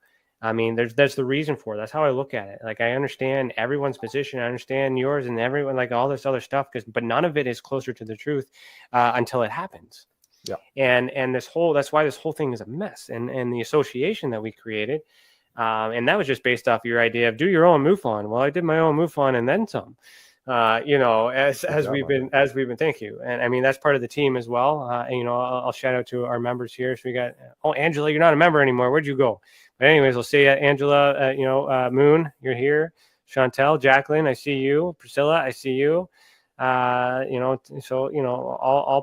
I mean, there's the reason for it. That's how I look at it. Like, I understand everyone's position. I understand yours and everyone, like all this other stuff, but none of it is closer to the truth until it happens. Yeah. And that's why this whole thing is a mess. And the association that we created, and that was just based off your idea of do your own MUFON. Well, I did my own MUFON and then some. As we've been, thank you. And I mean, that's part of the team as well. I'll shout out to our members here. So we got, Angela, you're not a member anymore. Where'd you go? But anyways, we'll see you, Angela, Moon, you're here. Chantel, Jacqueline, I see you. Priscilla, I see you. All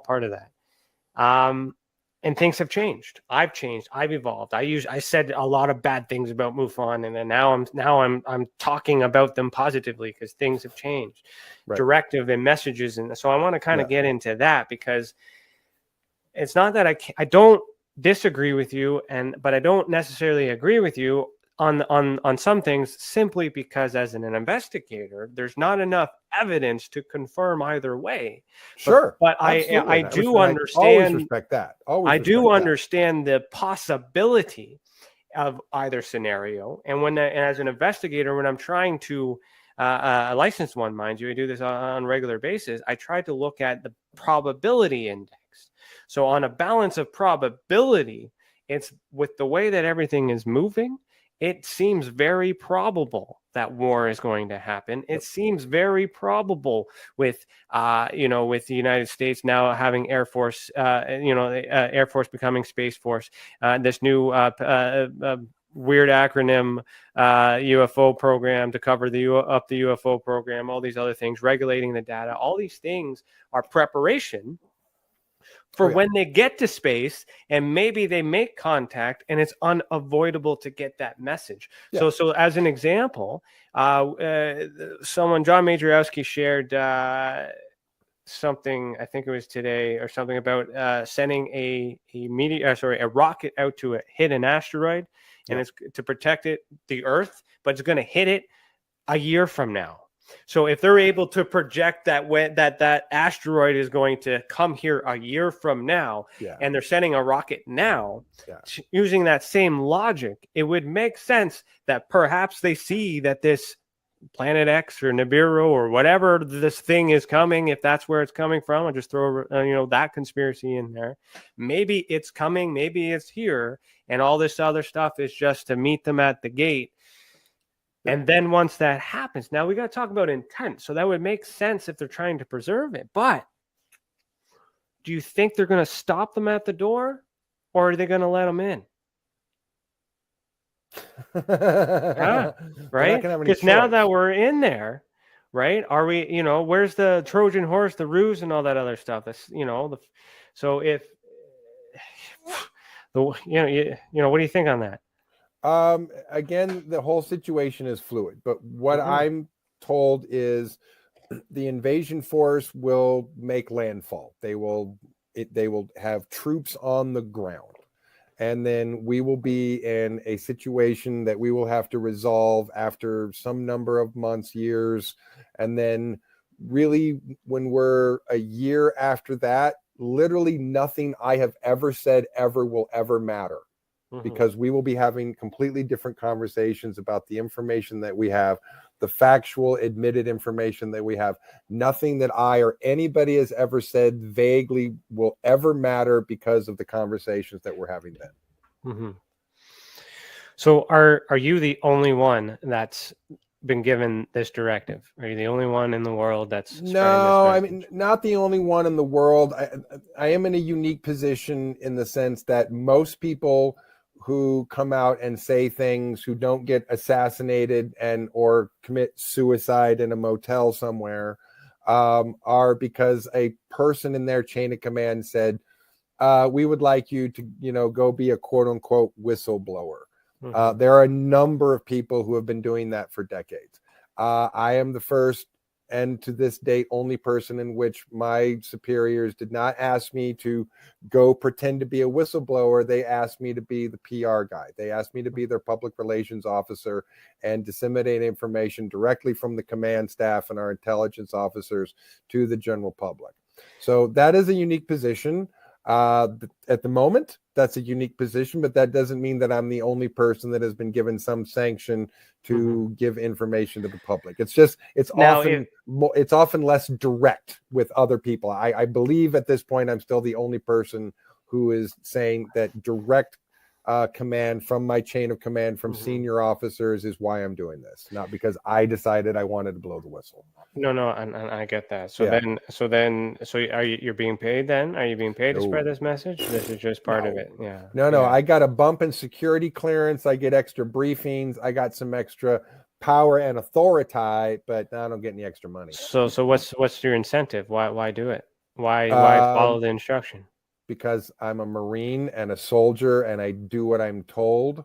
part of that. And things have changed. I've changed. I've evolved. I said a lot of bad things about MUFON, and then now I'm talking about them positively because things have changed. Right. Directive and messages, and so I want to kind of get into that, because it's not that I don't disagree with you, but I don't necessarily agree with you on some things, simply because as an investigator, there's not enough evidence to confirm either way. Sure. But I do understand. Always respect that. I do understand the possibility of either scenario. And as an investigator, when I'm trying to a licensed one, mind you, I do this on a regular basis, I try to look at the probability index. So on a balance of probability, it's with the way that everything is moving, it seems very probable that war is going to happen. It seems very probable with the United States now having Air Force, Air Force becoming Space Force, this new weird acronym UFO program to cover the UFO program, all these other things, regulating the data. All these things are preparation for when they get to space, and maybe they make contact, and it's unavoidable to get that message. Yeah. So as an example, John Majorowski shared something, I think it was today or something, about sending a rocket out to hit an asteroid, and it's to protect the Earth, but it's going to hit it a year from now. So if they're able to project that asteroid is going to come here a year from now, and they're sending a rocket now, using that same logic, it would make sense that perhaps they see that this Planet X or Nibiru or whatever this thing is coming, if that's where it's coming from, I'll just throw that conspiracy in there. Maybe it's coming, maybe it's here, and all this other stuff is just to meet them at the gate. And then once that happens, now we got to talk about intent. So that would make sense if they're trying to preserve it. But do you think they're going to stop them at the door, or are they going to let them in? Right? Because now that we're in there, right? Are we, where's the Trojan horse, the ruse, and all that other stuff? That's, so if, what do you think on that? Again, the whole situation is fluid, but what I'm told is the invasion force will make landfall. They will have troops on the ground, and then we will be in a situation that we will have to resolve after some number of months, years. And then really, when we're a year after that, literally nothing I have ever said ever will ever matter. Because we will be having completely different conversations about the information that we have, the factual admitted information that we have. Nothing that I or anybody has ever said vaguely will ever matter because of the conversations that we're having then. So are you the only one that's been given this directive? Are you the only one in the world that's spreading No, this I message? mean, not the only one in the world. I am in a unique position in the sense that most people who come out and say things, who don't get assassinated and or commit suicide in a motel somewhere, are because a person in their chain of command said, we would like you to, go be a quote unquote whistleblower. There are a number of people who have been doing that for decades. I am the first and to this date only person in which my superiors did not ask me to go pretend to be a whistleblower. They asked me to be the PR guy. They asked me to be their public relations officer and disseminate information directly from the command staff and our intelligence officers to the general public. So that is a unique position. At the moment, that's a unique position, but that doesn't mean that I'm the only person that has been given some sanction to give information to the public. It's just, it's often less direct with other people. I believe at this point, I'm still the only person who is saying that direct command from my chain of command from senior officers is why I'm doing this, not because I decided I wanted to blow the whistle. No, and I get that. So are you're being paid then? Are you being paid to spread this message? This is just part of it. Yeah. No. I got a bump in security clearance. I get extra briefings. I got some extra power and authority, but I don't get any extra money. So what's your incentive? Why do it? Why follow the instruction? Because I'm a Marine and a soldier and I do what I'm told,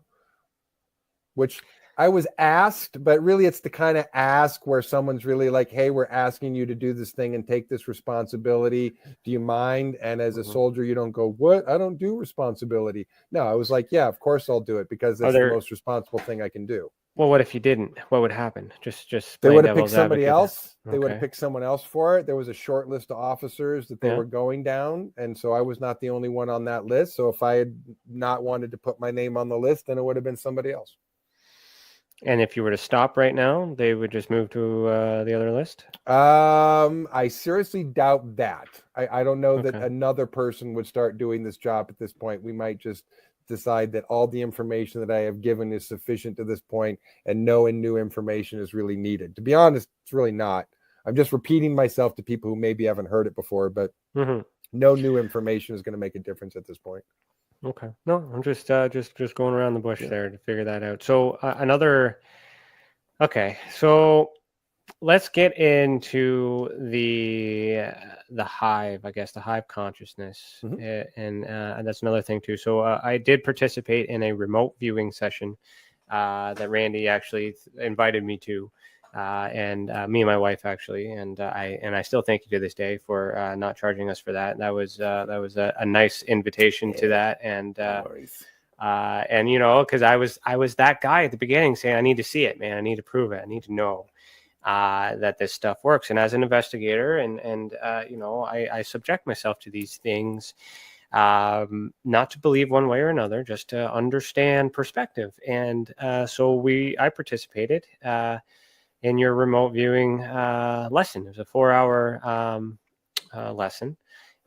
which I was asked, but really it's the kind of ask where someone's really like, hey, we're asking you to do this thing and take this responsibility. Do you mind? And as a soldier, you don't go, what? I don't do responsibility. No, I was like, yeah, of course I'll do it because that's the most responsible thing I can do. Well, what if you didn't? What would happen? Just they would have picked somebody else. They would have picked someone else for it. There was a short list of officers that they were going down, and so I was not the only one on that list. So if I had not wanted to put my name on the list, then it would have been somebody else. And if you were to stop right now, they would just move to the other list? I seriously doubt that. I don't know that another person would start doing this job at this point. We might just decide that all the information that I have given is sufficient to this point and no new information is really needed. To be honest, it's really not. I'm just repeating myself to people who maybe haven't heard it before, but no new information is going to make a difference at this point. Okay. No, I'm just going around the bush there to figure that out. So so let's get into the hive, I guess, the hive consciousness, and that's another thing too. So I did participate in a remote viewing session that Randy actually invited me to, and me and my wife actually, and I still thank you to this day for not charging us for that. That was a nice invitation to that, and because I was that guy at the beginning saying I need to see it, man, I need to prove it, I need to know that this stuff works. And as an investigator, and I subject myself to these things, not to believe one way or another, just to understand perspective. And so I participated in your remote viewing lesson. It was a 4-hour lesson.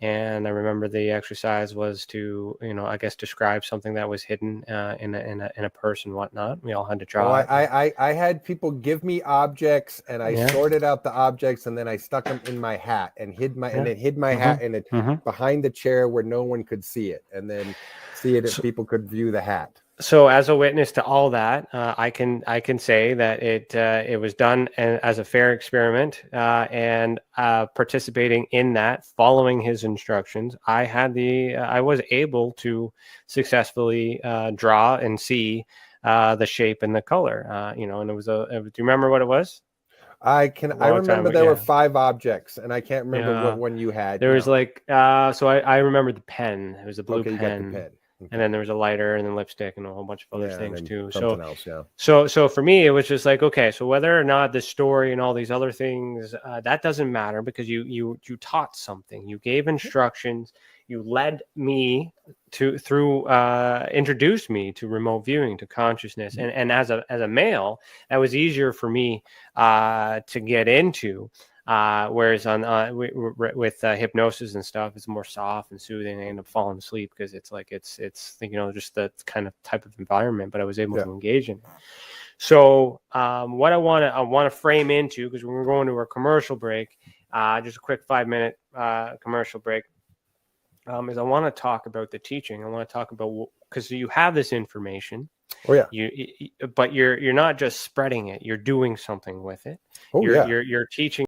And I remember the exercise was to, I guess, describe something that was hidden in a purse and whatnot. We all had to draw. Well, I had people give me objects, and I sorted out the objects, and then I stuck them in my hat and hid my hat in it behind the chair where no one could see it, and then see it if people could view the hat. So, as a witness to all that, I can say that it was done as a fair experiment, and participating in that, following his instructions, I was able to successfully draw and see the shape and the color. And it was do you remember what it was? I remember there were 5 objects, and I can't remember what one you had. There was so I remember the pen. It was a blue pen. You got the pen. Okay. And then there was a lighter and then lipstick and a whole bunch of other things too. So for me, it was just like, okay, so whether or not the story and all these other things, that doesn't matter, because you taught something, you gave instructions, you led me introduced me to remote viewing, to consciousness. And as a male, that was easier for me to get into. Whereas with hypnosis and stuff, it's more soft and soothing. I end up falling asleep because it's just the kind of type of environment, but I was able to engage in it. So what I want to frame into, because we're going to a commercial break, just a quick 5-minute commercial break, is I want to talk about the teaching. I want to talk about, because you have this information. Oh yeah. But you're not just spreading it. You're doing something with it. Oh yeah. You're teaching